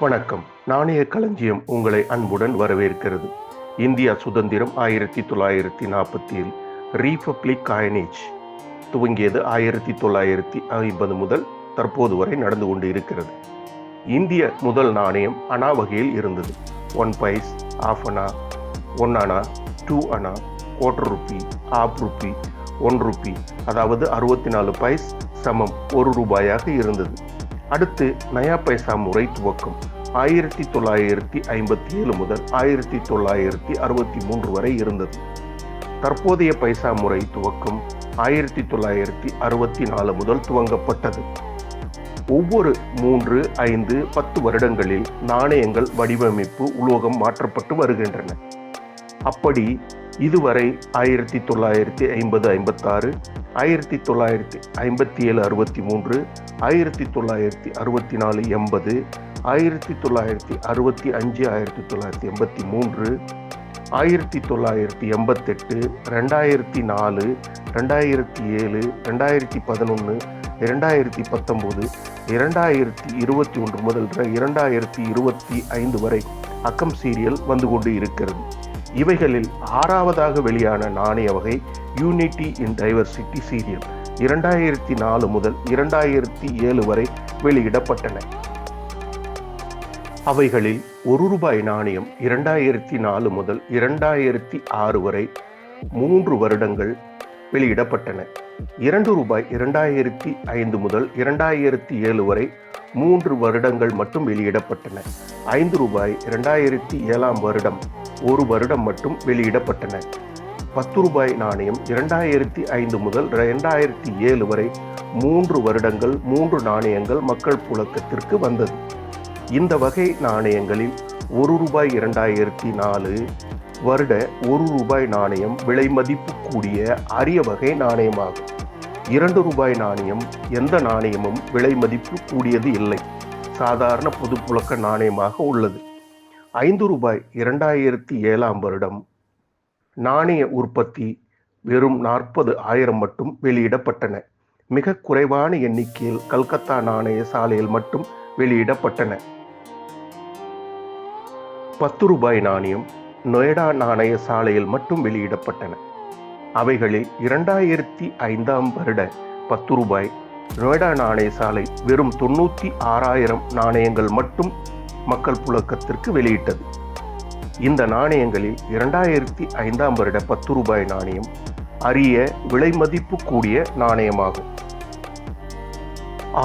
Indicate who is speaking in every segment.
Speaker 1: வணக்கம். நாணய களஞ்சியம் உங்களை அன்புடன் வரவேற்கிறது. இந்தியா சுதந்திரம் 1947 ரீபப்ளிக் காயினேஜ் துவங்கியது 1950 முதல் தற்போது வரை நடந்து கொண்டு இருக்கிறது. இந்திய முதல் நாணயம் அணா வகையில் இருந்தது. 1 பைஸ், ½ anna, 1 anna, 2 anna, quarter rupee, ½ rupee, 1 rupee, அதாவது 64 பைஸ் சமம் 1 ரூபாயாக இருந்தது. அடுத்து நயா பைசா முறை துவக்கம் 1957 முதல் 1963 வரை இருந்தது. தற்போதைய பைசா முறை துவக்கம் 1964 முதல் துவங்கப்பட்டது. ஒவ்வொரு 3, 5, 10 வருடங்களில் நாணயங்கள் வடிவமைப்பு உலோகம் மாற்றப்பட்டு வருகின்றன. அப்படி இதுவரை 1950-56, 1957-63, 1964-80, 1965-1983, 1988, 2004, 2007, 2011, 2019, 2021 முதல் 2025 வரை அக்கம் சீரியல் வந்து கொண்டு இருக்கிறது. இவைகளில் 6வதாக வெளியான நாணய வகை யூனிட்டி இன் டைவர்சிட்டி சீரியல் 2004 முதல் 2007 வரை வெளியிடப்பட்டன. அவைகளில் 1 ரூபாய் நாணயம் 2004 முதல் 2006 வரை 3 வருடங்கள் வெளியிடப்பட்டன. 2 ரூபாய் 2005 முதல் 2007 வரை 3 வருடங்கள் மட்டும் வெளியிடப்பட்டன. 5 ரூபாய் 2007 வருடம் 1 வருடம் மட்டும் வெளியிடப்பட்டன. 10 ரூபாய் நாணயம் 2005 முதல் 2007 வரை 3 வருடங்கள் 3 நாணயங்கள் மக்கள் புழக்கத்திற்கு வந்தது. இந்த வகை நாணயங்களில் 1 ரூபாய் 2004 வருட 1 ரூபாய் நாணயம் விலை மதிப்பு கூடிய அரிய வகை நாணயமாகும். 2 ரூபாய் நாணயம் எந்த நாணயமும் விலை மதிப்பு கூடியது இல்லை, சாதாரண பொது புழக்க நாணயமாக உள்ளது. 5 ரூபாய் 2007 வருடம் நாணய உற்பத்தி வெறும் 40,000 மட்டும் வெளியிடப்பட்டன. மிக குறைவான எண்ணிக்கையில் கல்கத்தா நாணய சாலையில் மட்டும் வெளியிடப்பட்டன. 10 ரூபாய் நாணயம் நொய்டா நாணய சாலையில் மட்டும் வெளியிடப்பட்டன. அவைகளில் 2005 வருட 10 ரூபாய் நொய்டா நாணய சாலை வெறும் 96,000 நாணயங்கள் மட்டும் மக்கள் புழக்கத்திற்கு வெளியிட்டது. இந்த நாணயங்களில் 2005 வருட 10 ரூபாய் நாணயம் அரிய விலை மதிப்பு கூடிய நாணயமாகும்.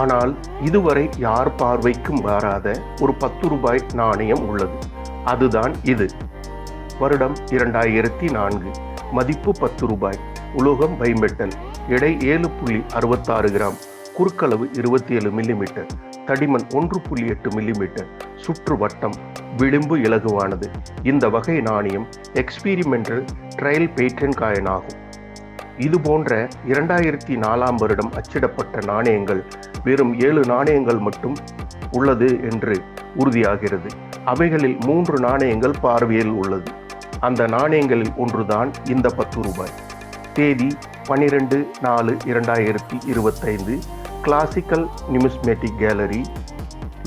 Speaker 1: ஆனால் இதுவரை யார் பார்வைக்கும் வராத ஒரு 10 ரூபாய் நாணயம் உள்ளது. அதுதான் இது. வருடம் 2004, மதிப்பு 10 ரூபாய், உலோகம் பைமெட்டல், எடை 7.66 கிராம், குறுக்களவு 27 மில்லிமீட்டர், தடிமன் 1.8 மில்லிமீட்டர், சுற்று வட்டம், விளிம்பு இலகுவானது. இந்த வகை நாணயம் எக்ஸ்பீரிமெண்டல் ட்ரையல் பேட்டன் காயின் ஆகும். இது போன்ற 2004 வருடம் அச்சிடப்பட்ட நாணயங்கள் வெறும் 7 நாணயங்கள் மட்டும் உள்ளது என்று உறுதியாகிறது. அவைகளில் 3 நாணயங்கள் பார்வையில் உள்ளது. அந்த நாணயங்களில் ஒன்றுதான் இந்த 10 ரூபாய். தேதி 12/4/2025, classical numismatic gallery,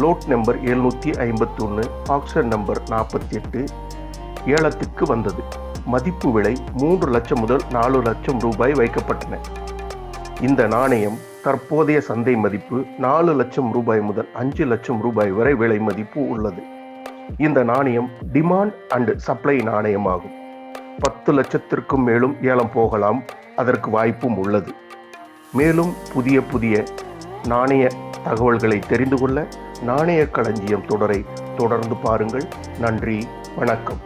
Speaker 1: lot number 751, auction number 48, ஏலத்துக்கு வந்தது. மதிப்பு விலை 3 லட்சம் முதல் 4 லட்சம் ரூபாய் வைக்கப்பட்டன. இந்த நாணயம் தற்போதைய சந்தை மதிப்பு 4 லட்சம் ரூபாய் முதல் 5 லட்சம் ரூபாய் வரை விலை மதிப்பு உள்ளது. இந்த நாணயம் டிமாண்ட் அண்ட் சப்ளை நாணயமாகும். 10 லட்சத்திற்கும் மேலும் ஏலம் போகலாம், அதற்கு வாய்ப்பும் உள்ளது. மேலும் புதிய நாணய தகவல்களை தெரிந்து கொள்ள நாணய களஞ்சியம் தொடரை தொடர்ந்து பாருங்கள். நன்றி, வணக்கம்.